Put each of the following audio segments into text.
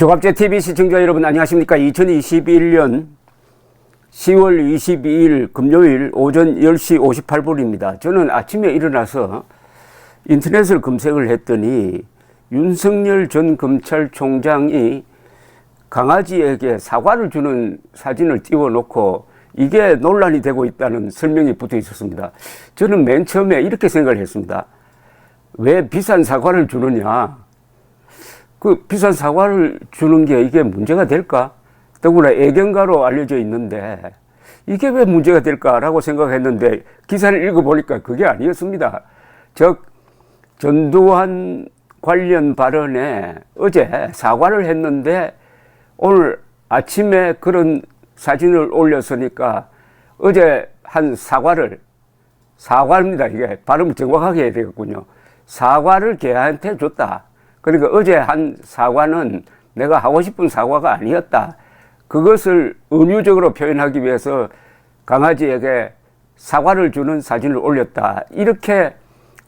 조갑제 TV 시청자 여러분 안녕하십니까? 2021년 10월 22일 금요일 오전 10시 58분입니다. 저는 아침에 일어나서 인터넷을 검색을 했더니 윤석열 전 검찰총장이 강아지에게 사과를 주는 사진을 띄워놓고 이게 논란이 되고 있다는 설명이 붙어 있었습니다. 저는 맨 처음에 이렇게 생각을 했습니다. 왜 비싼 사과를 주느냐? 그 비싼 사과를 주는 게 이게 문제가 될까? 더구나 애견가로 알려져 있는데 이게 왜 문제가 될까라고 생각했는데 기사를 읽어보니까 그게 아니었습니다. 즉 전두환 관련 발언에 어제 사과를 했는데 오늘 아침에 그런 사진을 올렸으니까 어제 한 사과입니다. 이게 발음을 정확하게 해야 되겠군요. 사과를 걔한테 줬다. 그러니까 어제 한 사과는 내가 하고 싶은 사과가 아니었다. 그것을 은유적으로 표현하기 위해서 강아지에게 사과를 주는 사진을 올렸다. 이렇게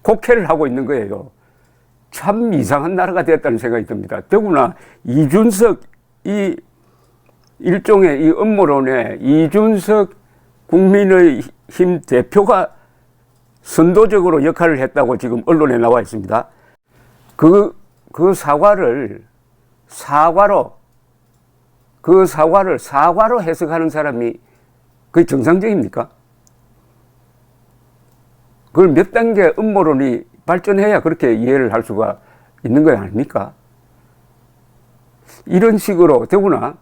곡해를 하고 있는 거예요. 참 이상한 나라가 되었다는 생각이 듭니다. 더구나 이준석 이 일종의 이 음모론에 이준석 국민의힘 대표가 선도적으로 역할을 했다고 지금 언론에 나와 있습니다. 그 사과를 사과로 해석하는 사람이 그게 정상적입니까? 그걸 몇 단계 음모론이 발전해야 그렇게 이해를 할 수가 있는 거 아닙니까? 이런 식으로 더구나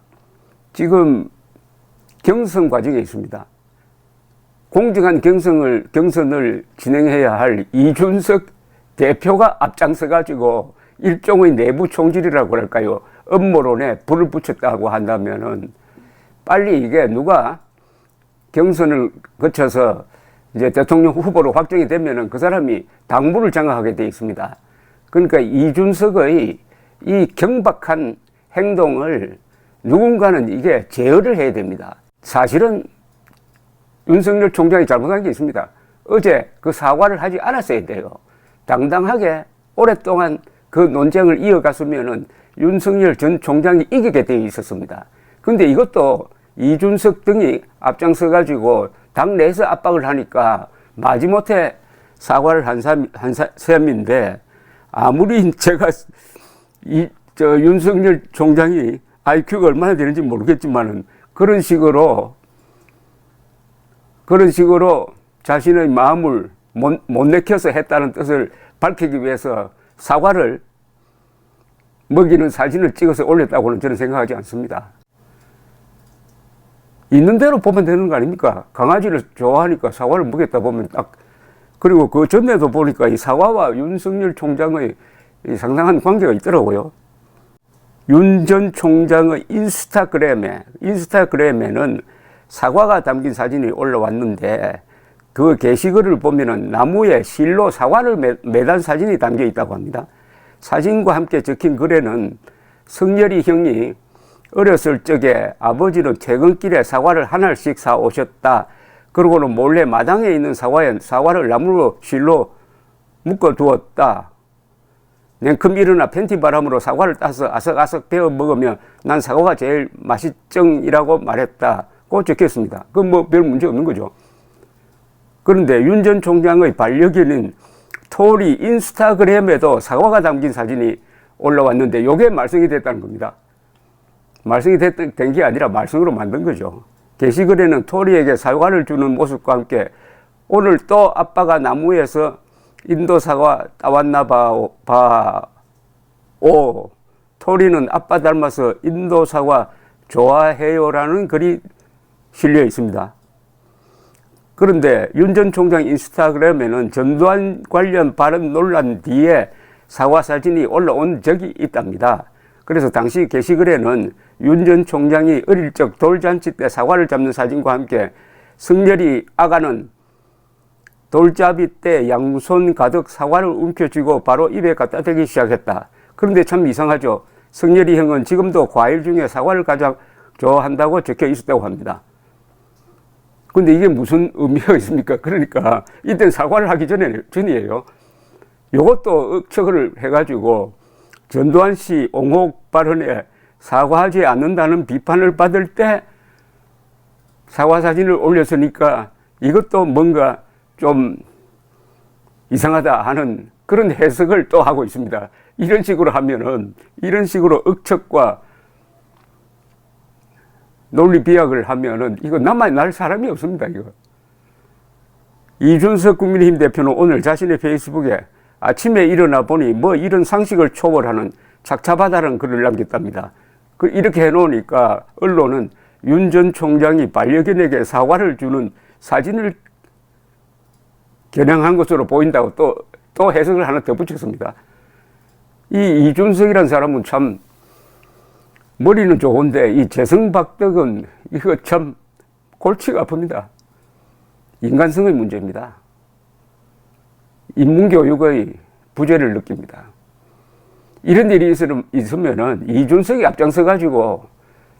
지금 경선 과정에 있습니다. 공정한 경선을 진행해야 할 이준석 대표가 앞장서 가지고 일종의 내부 총질이라고 할까요? 음모론에 불을 붙였다고 한다면은 빨리 이게 누가 경선을 거쳐서 이제 대통령 후보로 확정이 되면은 그 사람이 당무를 장악하게 돼 있습니다. 그러니까 이준석의 이 경박한 행동을 누군가는 이게 제어를 해야 됩니다. 사실은 윤석열 총장이 잘못한 게 있습니다. 어제 그 사과를 하지 않았어야 돼요. 당당하게 오랫동안 그 논쟁을 이어갔으면은 윤석열 전 총장이 이기게 되어 있었습니다. 근데 이것도 이준석 등이 앞장서 가지고 당내에서 압박을 하니까 마지못해 사과를 한 셈인데 아무리 제가 윤석열 총장이 IQ가 얼마나 되는지 모르겠지만은 그런 식으로 자신의 마음을 못 내켜서 했다는 뜻을 밝히기 위해서 사과를 먹이는 사진을 찍어서 올렸다고는 저는 생각하지 않습니다. 있는 대로 보면 되는 거 아닙니까? 강아지를 좋아하니까 사과를 먹였다 보면 딱. 그리고 그 전에도 보니까 이 사과와 윤석열 총장의 상당한 관계가 있더라고요. 윤 전 총장의 인스타그램에는 사과가 담긴 사진이 올라왔는데 그 게시글을 보면은 나무에 실로 사과를 매단 사진이 담겨 있다고 합니다. 사진과 함께 적힌 글에는 성렬이 형이 어렸을 적에 아버지는 퇴근길에 사과를 한 알씩 사 오셨다. 그러고는 몰래 마당에 있는 사과를 나무로 실로 묶어 두었다. 냉큼 일어나 팬티 바람으로 사과를 따서 아삭아삭 베어 먹으면 난 사과가 제일 맛있정이라고 말했다. 고 적혔습니다. 그건 뭐 별 문제 없는 거죠. 그런데 윤 전 총장의 반려견인 토리 인스타그램에도 사과가 담긴 사진이 올라왔는데 이게 말썽이 됐다는 겁니다. 말썽이 된 게 아니라 말썽으로 만든 거죠. 게시글에는 토리에게 사과를 주는 모습과 함께 오늘 또 아빠가 나무에서 인도 사과 따왔나 봐오. 토리는 아빠 닮아서 인도 사과 좋아해요라는 글이 실려 있습니다. 그런데 윤 전 총장 인스타그램에는 전두환 관련 발언 논란 뒤에 사과 사진이 올라온 적이 있답니다. 그래서 당시 게시글에는 윤 전 총장이 어릴 적 돌잔치 때 사과를 잡는 사진과 함께 성렬이 아가는 돌잡이 때 양손 가득 사과를 움켜쥐고 바로 입에 갖다 대기 시작했다. 그런데 참 이상하죠. 성렬이 형은 지금도 과일 중에 사과를 가장 좋아한다고 적혀 있었다고 합니다. 근데 이게 무슨 의미가 있습니까? 그러니까 이때는 사과를 하기 전이에요. 요것도 억척을 해가지고 전두환 씨 옹호 발언에 사과하지 않는다는 비판을 받을 때 사과 사진을 올렸으니까 이것도 뭔가 좀 이상하다 하는 그런 해석을 또 하고 있습니다. 이런 식으로 하면은, 이런 식으로 억측과 논리 비약을 하면은 이거 남아날 사람이 없습니다, 이거. 이준석 국민의힘 대표는 오늘 자신의 페이스북에 아침에 일어나 보니 뭐 이런 상식을 초월하는 착잡하다는 글을 남겼답니다. 이렇게 해놓으니까 언론은 윤 전 총장이 반려견에게 사과를 주는 사진을 겨냥한 것으로 보인다고 또 해석을 하나 더 붙였습니다. 이 이준석이라는 사람은 참 머리는 좋은데 이 재성박덕은 이거 참 골치가 아픕니다. 인간성의 문제입니다. 인문교육의 부재를 느낍니다. 이런 일이 있으면은 이준석이 앞장서 가지고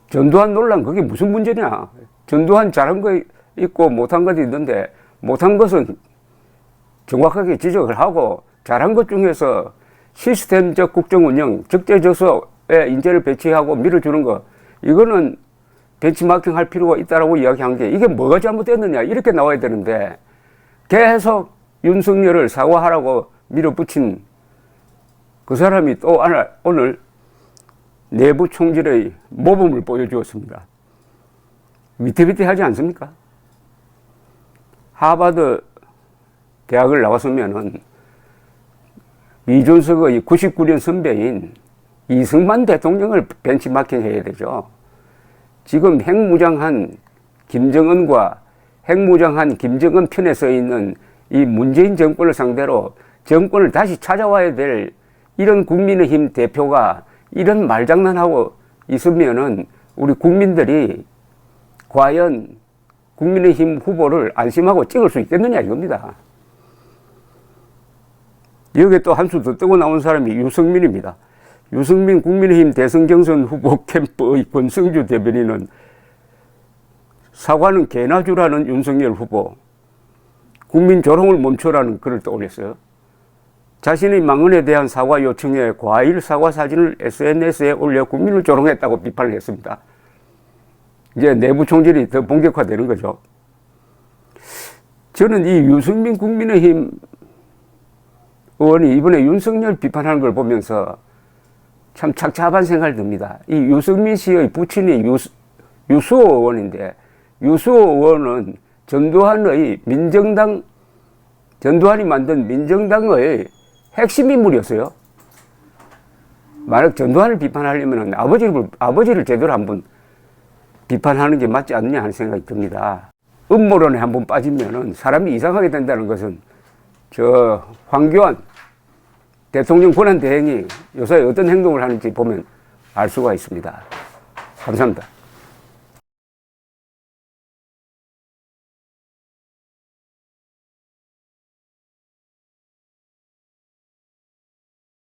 전두환 논란 그게 무슨 문제냐. 전두환 잘한 거 있고 못한 것도 있는데 못한 것은 정확하게 지적을 하고 잘한 것 중에서 시스템적 국정운영, 적재적소에 인재를 배치하고 밀어주는 거 이거는 벤치마킹 할 필요가 있다라고 이야기한 게 이게 뭐가 잘못됐느냐 이렇게 나와야 되는데 계속 윤석열을 사과하라고 밀어붙인 그 사람이 또 오늘 내부 총질의 모범을 보여주었습니다. 위태위태하지 않습니까? 하버드 대학을 나왔으면은 이준석의 99년 선배인 이승만 대통령을 벤치마킹 해야 되죠. 지금 핵무장한 김정은과 핵무장한 김정은 편에 서 있는 이 문재인 정권을 상대로 정권을 다시 찾아와야 될 이런 국민의힘 대표가 이런 말장난하고 있으면은 우리 국민들이 과연 국민의힘 후보를 안심하고 찍을 수 있겠느냐 이겁니다. 여기에 또 한 수 더 뜨고 나온 사람이 유승민입니다. 유승민 국민의힘 대선 경선 후보 캠프의 권성주 대변인은 사과는 개나 주라는 윤석열 후보, 국민 조롱을 멈춰라는 글을 또 올렸어요. 자신의 망언에 대한 사과 요청에 과일 사과 사진을 SNS에 올려 국민을 조롱했다고 비판을 했습니다. 이제 내부 총질이 더 본격화되는 거죠. 저는 이 유승민 국민의힘 의원이 이번에 윤석열 비판하는 걸 보면서 참 착잡한 생각이 듭니다. 이 유승민 씨의 부친이 유수호 의원인데 유수호 의원은 전두환이 만든 민정당의 핵심 인물이었어요. 만약 전두환을 비판하려면 아버지를 제대로 한번 비판하는 게 맞지 않느냐 하는 생각이 듭니다. 음모론에 한번 빠지면은 사람이 이상하게 된다는 것은 저 황교안 대통령 권한대행이 요새 어떤 행동을 하는지 보면 알 수가 있습니다. 감사합니다.